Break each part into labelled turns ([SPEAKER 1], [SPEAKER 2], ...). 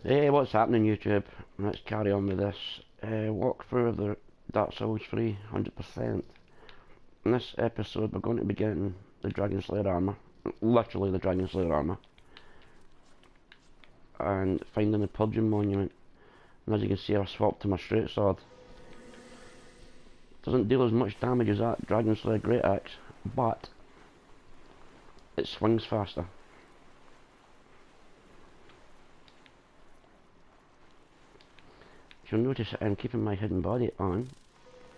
[SPEAKER 1] Hey, what's happening YouTube? Let's carry on with this walkthrough of the Dark Souls 3 100%. In this episode we're going to be getting the Dragon Slayer armour, literally the Dragon Slayer armour, and finding the Purging Monument. And as you can see, I've swapped to my straight sword. Doesn't deal as much damage as that Dragon Slayer Great Axe, but it swings faster. You'll notice I'm keeping my hidden body on,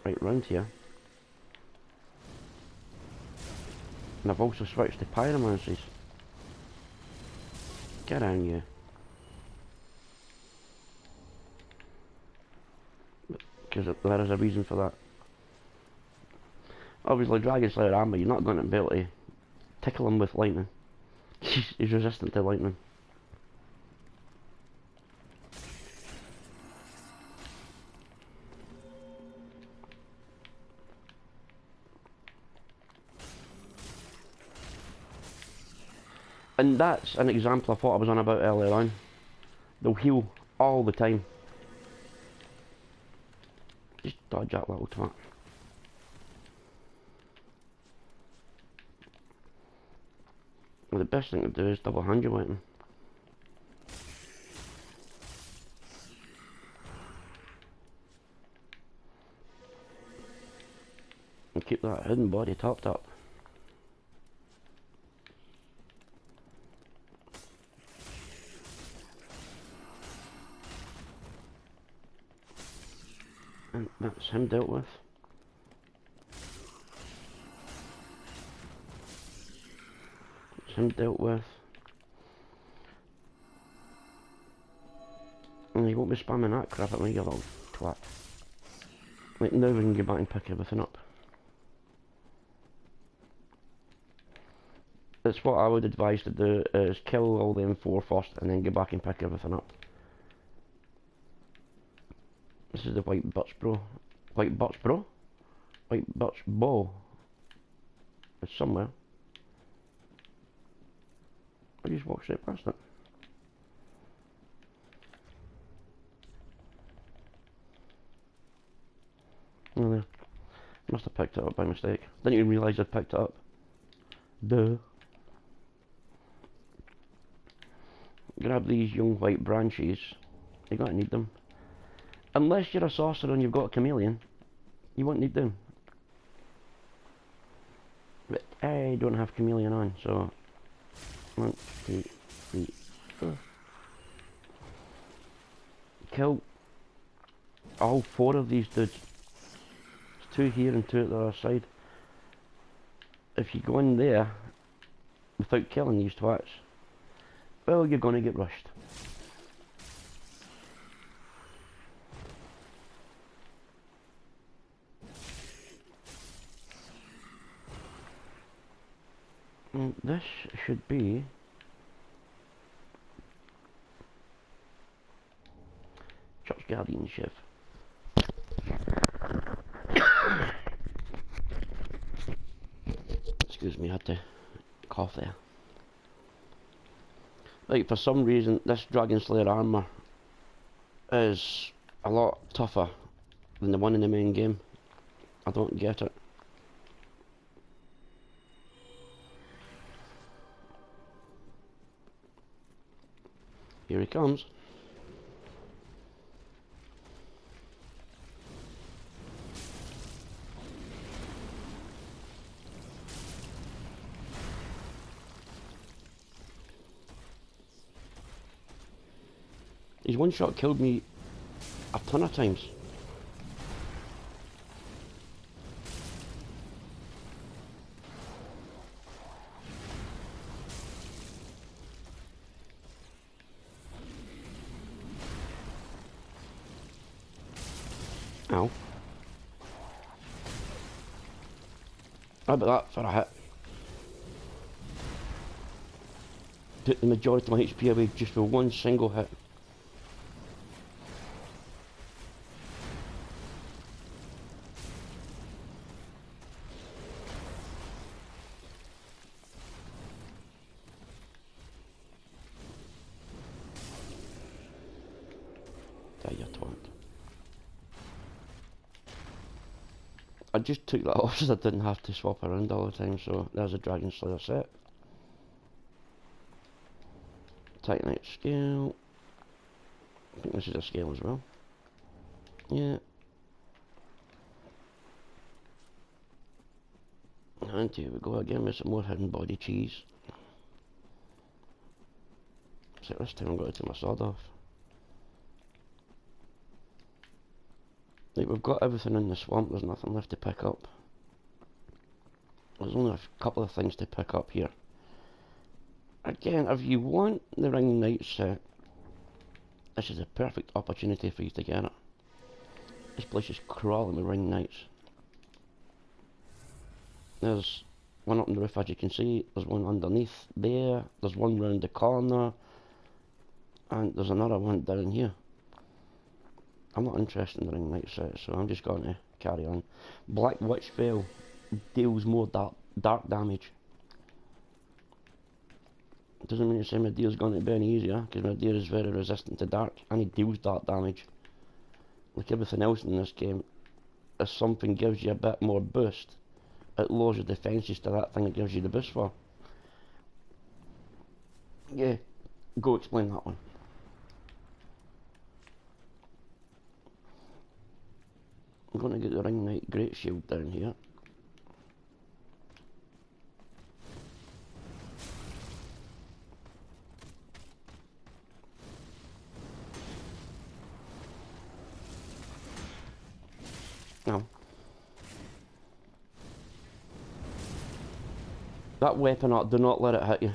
[SPEAKER 1] right round here. And I've also switched to pyromancies. Get on you. Because there is a reason for that. Obviously, Dragon Slayer armor, you're not going to be able to tickle him with lightning. He's resistant to lightning. And that's an example of what I was on about earlier on. They'll heal all the time. Just dodge that little twat. Well, the best thing to do is double hand your weapon. And keep that hidden body topped up. And that's him dealt with. That's him dealt with. And you won't be spamming that crap at me, you little twat. Like, now we can go back and pick everything up. That's what I would advise to do, is kill all them four first and then go back and pick everything up. This is the White Birch Bro. White Birch Bro? White Birch Bow. It's somewhere. I just walked straight past it. Oh, there. Must have picked it up by mistake. Didn't even realise I'd picked it up. Duh. Grab these young white branches. You're gonna need them. Unless you're a sorcerer and you've got a chameleon, you won't need them. But I don't have chameleon on, so 1, 2, 3, 4. Kill all 4 of these dudes. There's 2 here and 2 at the other side. If you go in there without killing these twats, well, you're gonna get rushed. And this should be Church Guardianship. Excuse me, I had to cough there. Like, for some reason, this Dragon Slayer armour is a lot tougher than the one in the main game. I don't get it. Here he comes. He's one shot killed me a ton of times. Ow. How about that for a hit? Took the majority of my HP away just for one single hit. point. I just took that off so I didn't have to swap around all the time, so there's a Dragon Slayer set. Titanite scale. I think this is a scale as well. Yeah. And here we go again with some more hidden body cheese. So this time I'm going to take my sword off. Like, we've got everything in the swamp, there's nothing left to pick up. There's only a couple of things to pick up here. Again, if you want the Ring Knight set, this is a perfect opportunity for you to get it. This place is crawling with Ring Knights. There's one up on the roof, as you can see, there's one underneath there, there's one round the corner, and there's another one down here. I'm not interested in the Ring Knight set, so I'm just going to carry on. Black Witch Veil deals more dark damage. Doesn't mean to say my deal's going to be any easier, because my deal is very resistant to dark, and he deals dark damage. Like everything else in this game, if something gives you a bit more boost, it lowers your defences to that thing it gives you the boost for. Yeah, go explain that one. I'm going to get the Ring Knight Great Shield down here. Now, that weapon art, do not let it hit you.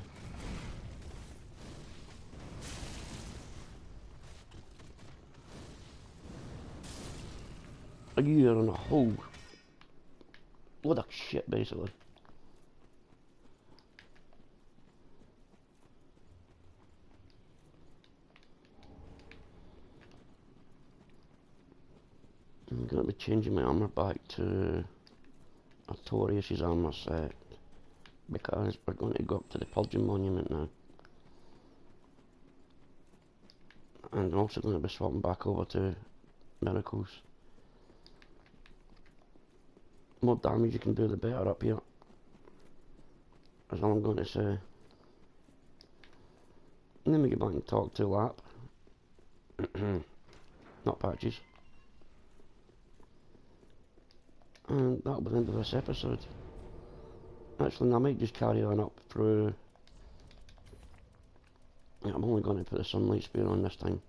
[SPEAKER 1] You're on a whole load of shit, basically. I'm going to be changing my armour back to Artorias' armour set, because we're going to go up to the Purging Monument now. And I'm also going to be swapping back over to Miracles. More damage you can do, the better up here. That's all I'm going to say. And then we get back and talk to Lap. Not Patches. And that'll be the end of this episode. Actually, I might just carry on up through... Yeah, I'm only going to put the Sunlight Spear on this time.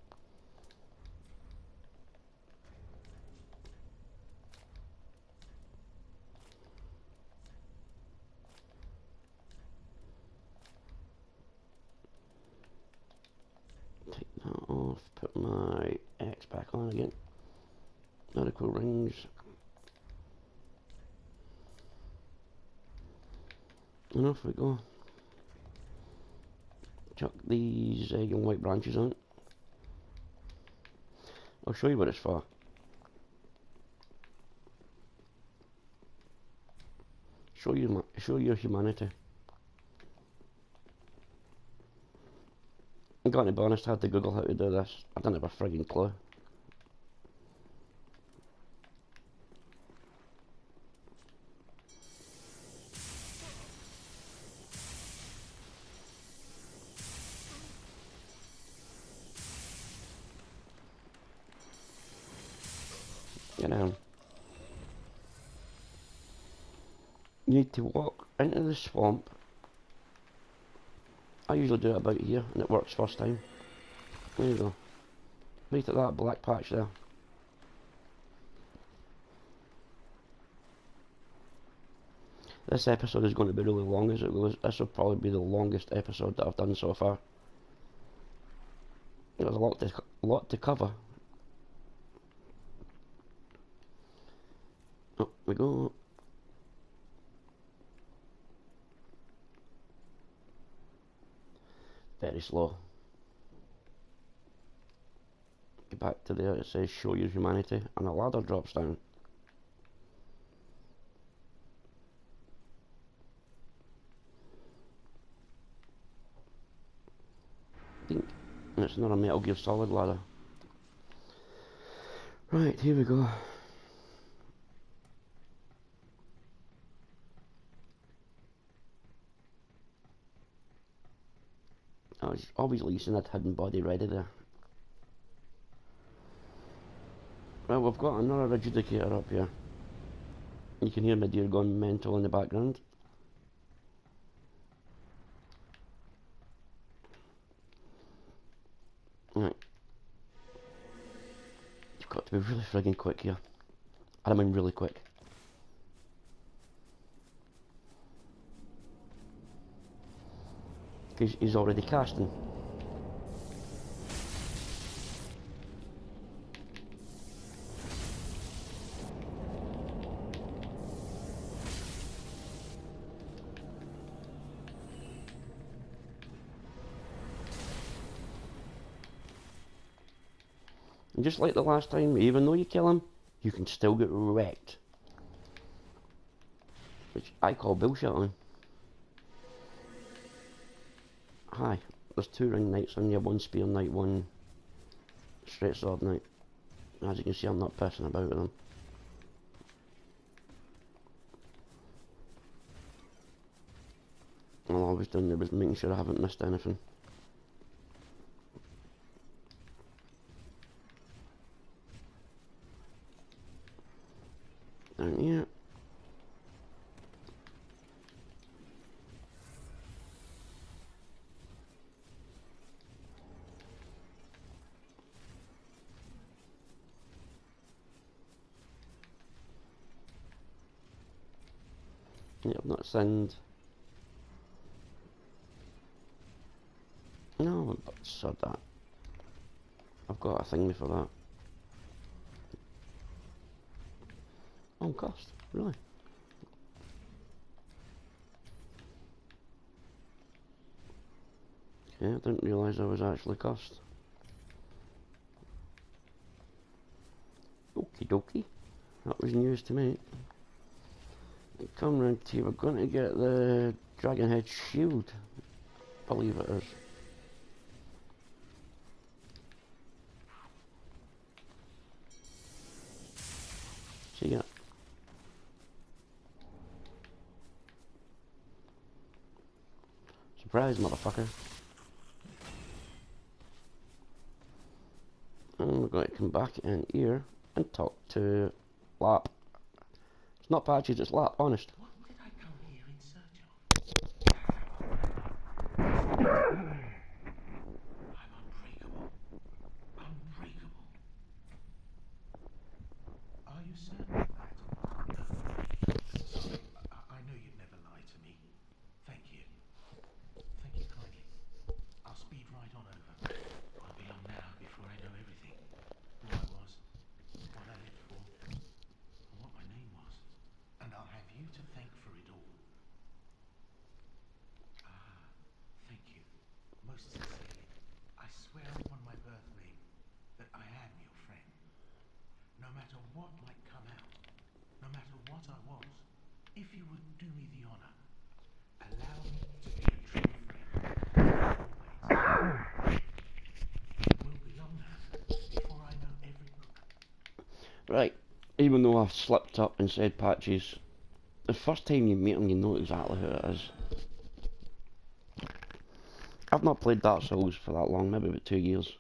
[SPEAKER 1] Take that off, put my X back on again. Miracle Rings. And off we go. Chuck these young white branches on. I'll show you what it's for. Show your humanity. I'm going to be honest, I had to Google how to do this. I didn't have a frigging clue. Get down. You need to walk into the swamp. I usually do it about here, and it works first time. There you go. Right at that black patch there. This episode is going to be really long as it goes. This will probably be the longest episode that I've done so far. There's a lot to cover. Up we go. Very slow. Get back to there, it says show your humanity, and a ladder drops down. Dink. And it's not a Metal Gear Solid ladder. Right, here we go. I was obviously using that hidden body ready there. Well, we've got another adjudicator up here. You can hear my deer going mental in the background. Right. You've got to be really friggin' quick here. I mean really quick. Because he's already casting. And just like the last time, even though you kill him, you can still get wrecked. Which I call bullshit on. Hi, there's 2 ring knights on here, 1 spear knight, 1 straight sword knight. As you can see, I'm not pissing about with them. All I was doing there was making sure I haven't missed anything. Down here. Yeah, I've not signed. No, but sod that. I've got a thingy for that. Oh, cost, really? Okay, I didn't realise I was actually cost. Okie dokie. That was news to me. Come round here, we're going to get the Dragonhead shield. I believe it is. See ya. Surprise, motherfucker. And we're going to come back in here and talk to Lap. It's not Patches, it's Lap, honest.
[SPEAKER 2] What did I come here in search of? I'm unbreakable. Unbreakable. Are you certain of that? Sorry, I know you'd never lie to me. Thank you. Thank you kindly. I'll speed right on over. Won't be long now before I know everything. Who I was, what I lived for, and what my name was. And I'll have you to thank for it all. Ah, thank you. Most sincerely. I swear upon my birth name that I am your friend. No matter what might come out, no matter what I was, if you would do me the honor, allow me to be a true friend. Always. It will be long now before I know every book.
[SPEAKER 1] Right, even though I've slipped up and said Patches, the first time you meet him you know exactly who it is. I've not played Dark Souls for that long, maybe about 2 years.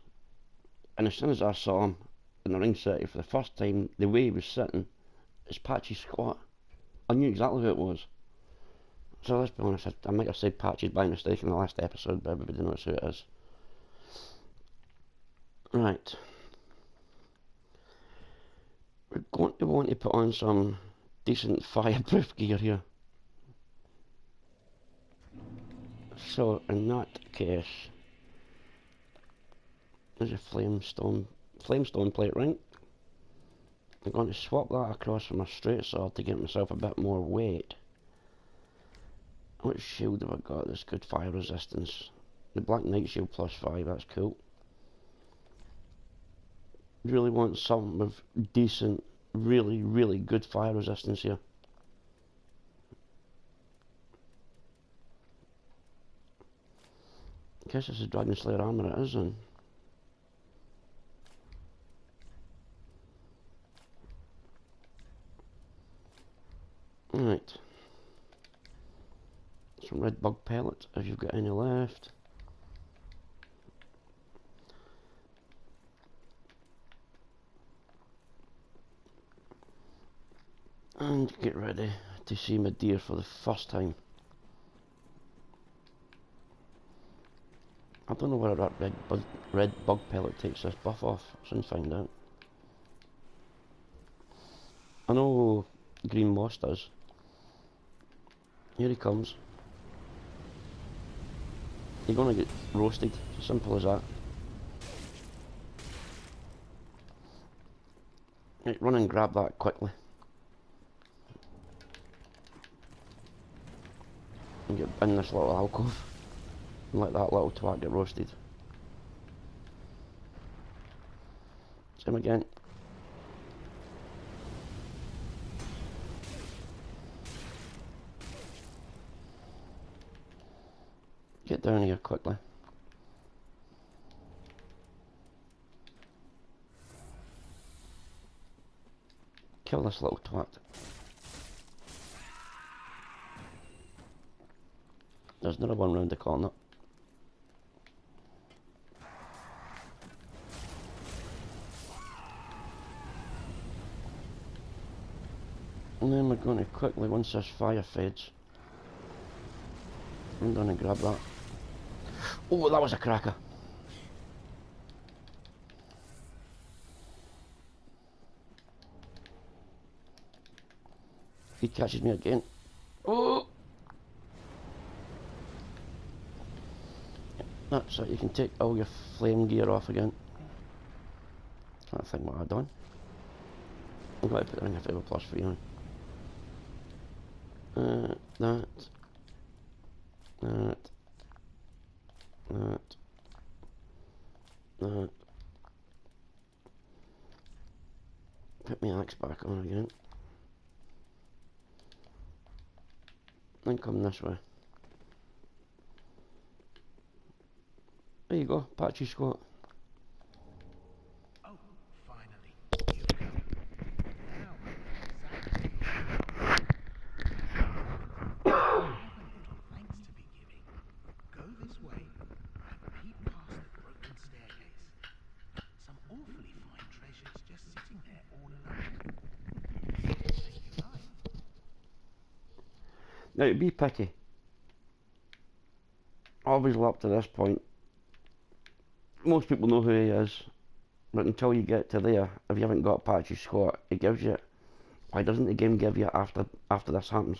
[SPEAKER 1] And as soon as I saw him in the Ring City for the first time, the way he was sitting, it's Patches squat. I knew exactly who it was. So let's be honest, I might have said Patches by mistake in the last episode, but everybody knows who it is. Right. We're going to want to put on some decent fireproof gear here. So in that case, there's a flamestone plate, right? I'm going to swap that across for my straight sword to get myself a bit more weight. What shield have I got that's good fire resistance? The Black Knight shield +5, that's cool. Really want something with decent, really good fire resistance here. I guess this is Dragon Slayer armor, it is then. some red bug pellets if you've got any left. And get ready to see my deer for the first time. I don't know whether that red bug pellet takes this buff off. Soon find out. I know green moss does. Here he comes. You're gonna get roasted. Simple as that. Right, run and grab that quickly. And get in this little alcove. And let that little twat get roasted. Same again. Get down here quickly. Kill this little twat. There's another one round the corner. And then we're going to quickly, once this fire fades, I'm going to grab that. Oh, that was a cracker. He catches me again. Oh! That's it, you can take all your flame gear off again. I think what I've done. I'm going to put the Ring of Fable plus 3 on. That. Put my axe back on again. Then come this way. There you go, patchy squat.
[SPEAKER 2] Oh, finally. Here we go. Now, thanks to be giving. Go this way and peep past the broken staircase. Some awfully fine treasures just sitting there all alone. Take your life.
[SPEAKER 1] Now to be picky, obviously up to this point, most people know who he is, but until you get to there, if you haven't got Patchy Squat, it gives you. Why doesn't the game give you after this happens?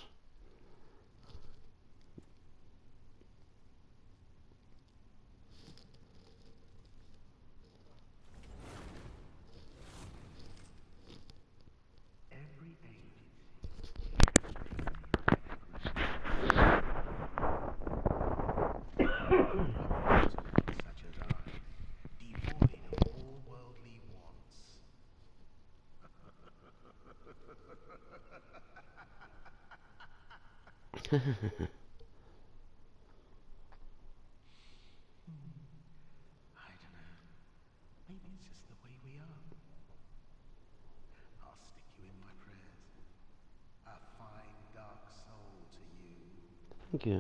[SPEAKER 2] Every age such as I, devoid of all worldly wants. I don't know. Maybe it's just the way we are. I'll stick you in my prayers. A fine dark soul to you.
[SPEAKER 1] Thank you.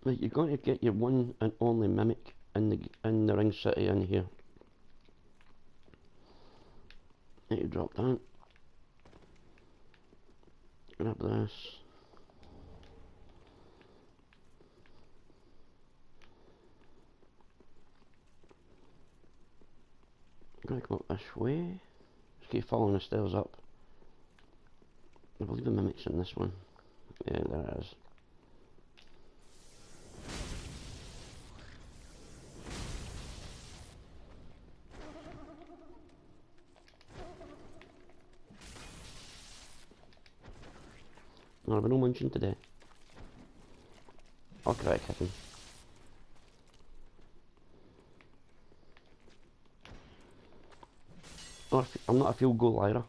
[SPEAKER 1] Right, you're going to get your one and only mimic in the ring city in here. Need to drop that. Grab this. I'm going to go up this way. Just keep following the stairs up. I believe the mimic's in this one. Yeah, there it is. No, I've no munching today. I'll crack him. I'm not a field goal either.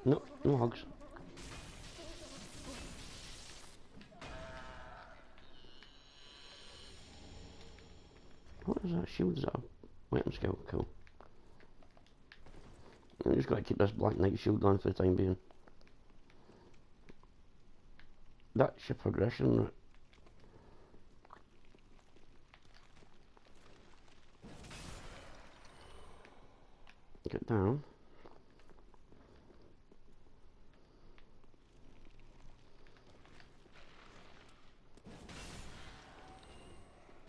[SPEAKER 1] No, no hugs. What is that? Shield? Is that a weapon skill? Cool. I just gotta keep this Black Knight shield on for the time being. That's your progression. Get down.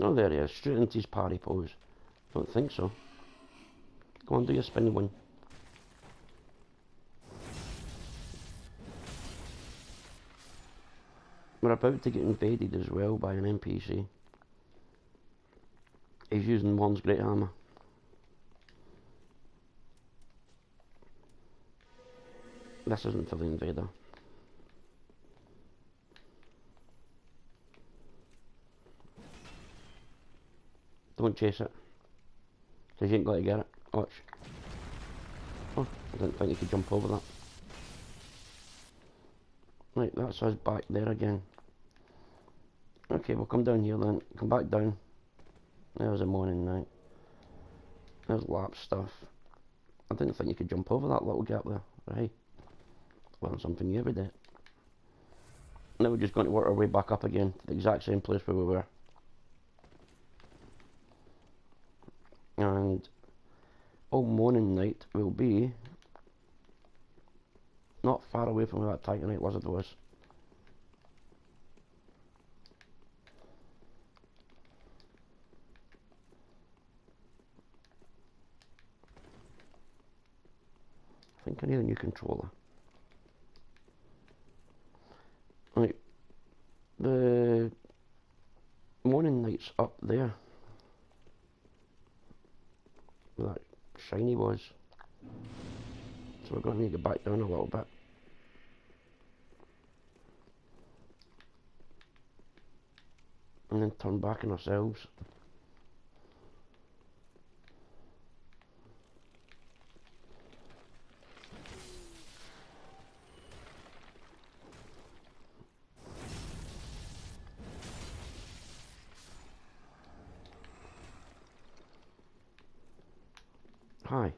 [SPEAKER 1] Oh, there he is, straight into his parry pose. Don't think so. Go on, do your spin one. We're about to get invaded as well by an NPC. He's using Worm's Great Hammer. This isn't for the invader. Don't chase it, because you ain't got to get it. Watch. Oh, I didn't think you could jump over that. Right, that's us back there again. Okay, we'll come down here then. Come back down. There's a morning night. There's lap stuff. I didn't think you could jump over that little gap there. Right. Learn something new every day. Now we're just going to work our way back up again to the exact same place where we were. And all morning night will be not far away from where that Titanite lizard was. I think I need a new controller. Right, the morning night's up there. Where that shiny was. So we're going to need to get back down a little bit. And then turn back on ourselves. Hi.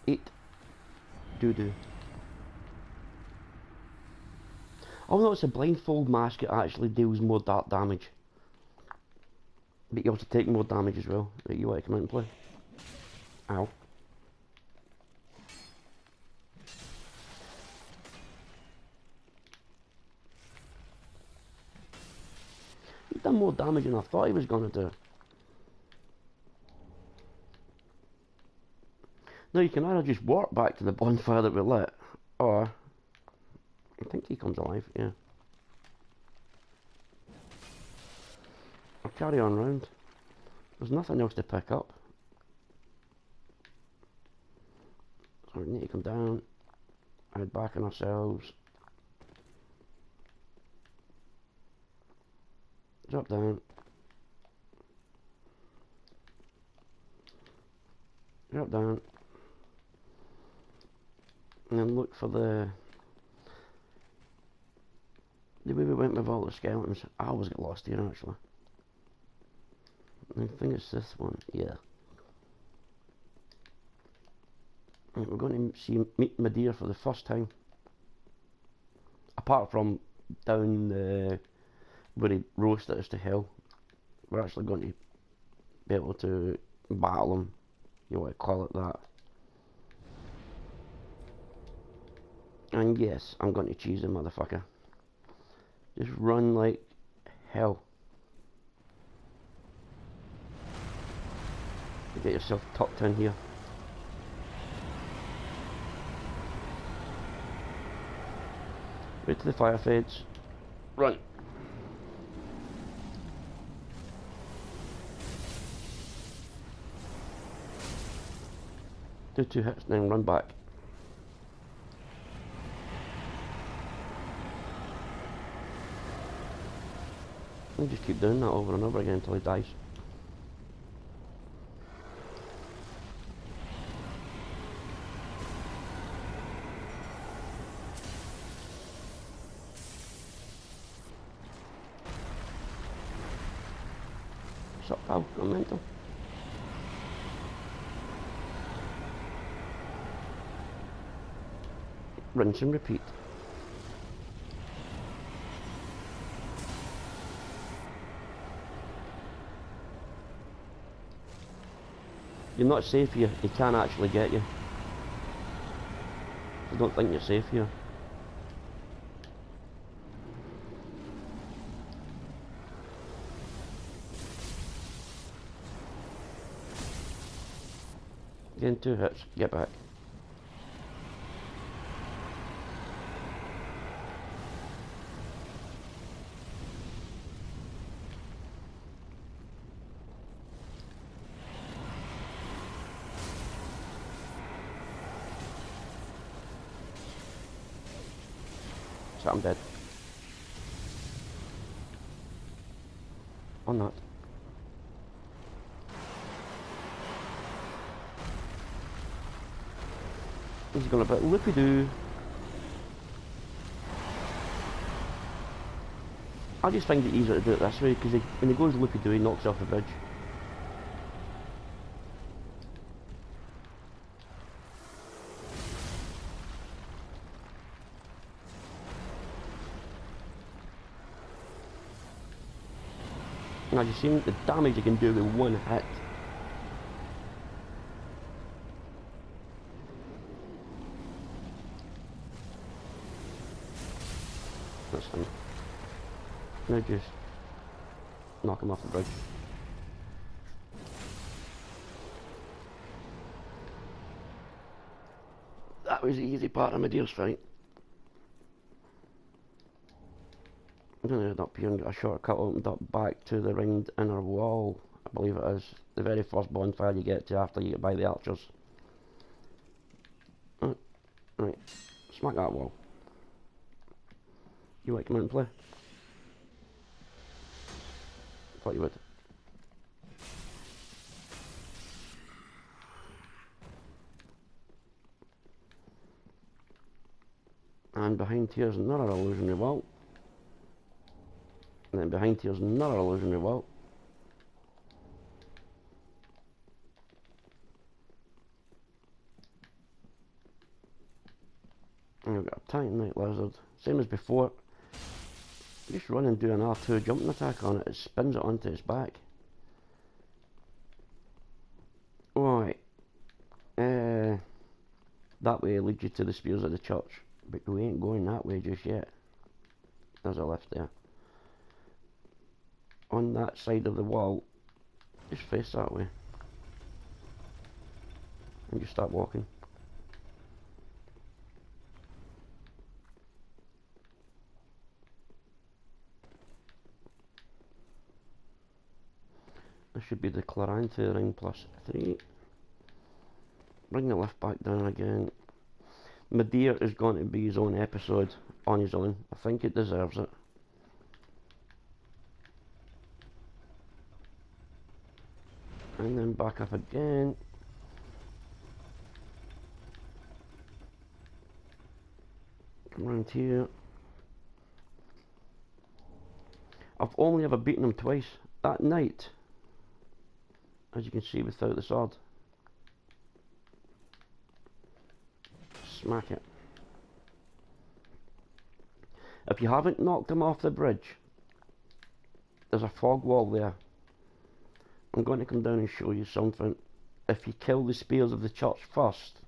[SPEAKER 1] Eat doo-doo. Oh no, it's a blindfold mask. It actually deals more dark damage. But you also take more damage as well. Right, you want to come out and play? Ow. He done more damage than I thought he was going to do. Now you can either just walk back to the bonfire that we lit, or I think he comes alive, yeah. I'll carry on round. There's nothing else to pick up. So we need to come down, head back on ourselves. Drop down. Drop down. And then look for the way we went with all the skeletons. I always get lost here actually. I think it's this one, yeah. Right, we're going to meet Medea for the first time. Apart from down the where he roasted us to hell. We're actually going to be able to battle him. You want to call it that. And yes, I'm going to cheese the motherfucker. Just run like hell. Get yourself tucked in here. Right to the fire fades. Run. Do 2 hits and then run back. He'll just keep doing that over and over again until he dies. What's up, pal? I'm mental. Rinse and repeat. You're not safe here. He can't actually get you. I don't think you're safe here. Getting 2 hits. Get back. So I'm dead. Or not. He's going a bit loopy-doo. I just find it easier to do it this way, because when he goes loopy-doo, he knocks off the bridge. Now you see the damage you can do with 1 hit. That's him. Now just knock him off the bridge. That was the easy part of Medeiros fight. I'm going to end up here and get a shortcut opened up back to the ringed inner wall, I believe it is. The very first bonfire you get to after you get by the archers. Right, smack that wall. You want to come out and play? Thought you would. And behind here's another illusionary wall. And then behind here's another illusionary wall. And we've got a tiny night lizard. Same as before. Just run and do an R2 jumping attack on it. It spins it onto its back. Right. That way leads you to the spears of the church. But we ain't going that way just yet. There's a lift there. On that side of the wall, just face that way. And just start walking. This should be the Chloranthe ring +3. Bring the lift back down again. Midir is going to be his own episode on his own. I think it deserves it. And then back up again. Come around here. I've only ever beaten him twice. That night, as you can see without the sword. Smack it. If you haven't knocked him off the bridge, there's a fog wall there. I'm going to come down and show you something. If you kill the spears of the church first,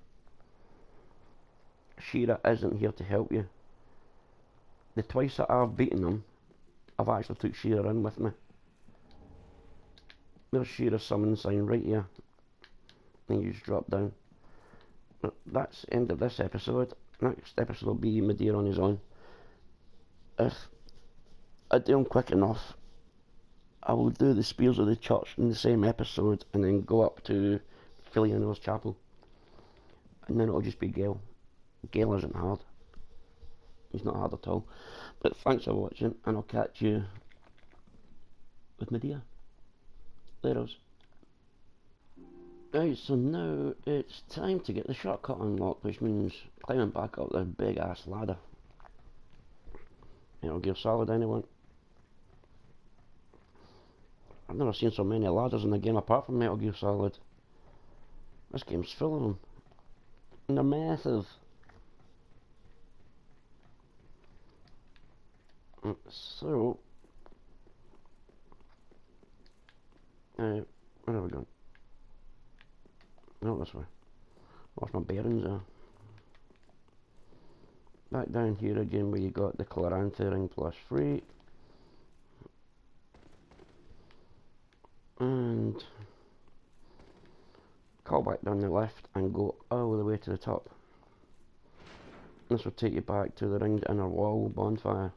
[SPEAKER 1] Shira isn't here to help you. The twice that I've beaten him, I've actually took Shira in with me. There's Shira's summon sign right here. And you just drop down. But that's the end of this episode. Next episode will be Midir on his own. If I do him quick enough, I will do the spears of the church in the same episode and then go up to Filianor's chapel. And then it'll just be Gale. Gale isn't hard. He's not hard at all. But thanks for watching, and I'll catch you with Medea. There it is. Right, so now it's time to get the shortcut unlocked, which means climbing back up this big ass ladder. Metal Gear Solid, anyone? I've never seen so many ladders in the game apart from Metal Gear Solid. This game's full of them. And they're massive. So, where are we going? No, this way. Lost my bearings there. Back down here again where you got the Chlorantha ring plus 3. And call back down the left and go all the way to the top. This will take you back to the ringed inner wall bonfire.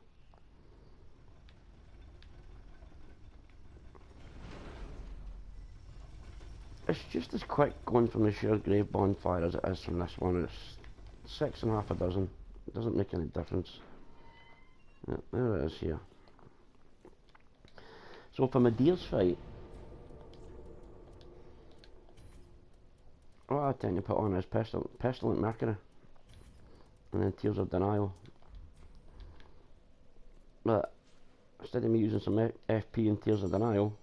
[SPEAKER 1] It's just as quick going from the Shared Grave bonfire as it is from this one. It's 6 and half a dozen. It doesn't make any difference. Yeah, there it is here. So for Medea's fight, what I tend to put on is Pestilent Mercury and then Tears of Denial. But instead of me using some FP and Tears of Denial,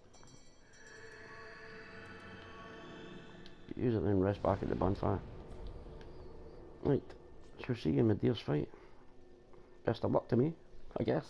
[SPEAKER 1] use it and then rest back at the bonfire. Right, shall we see you in Medea's fight? Best of luck to me, I guess.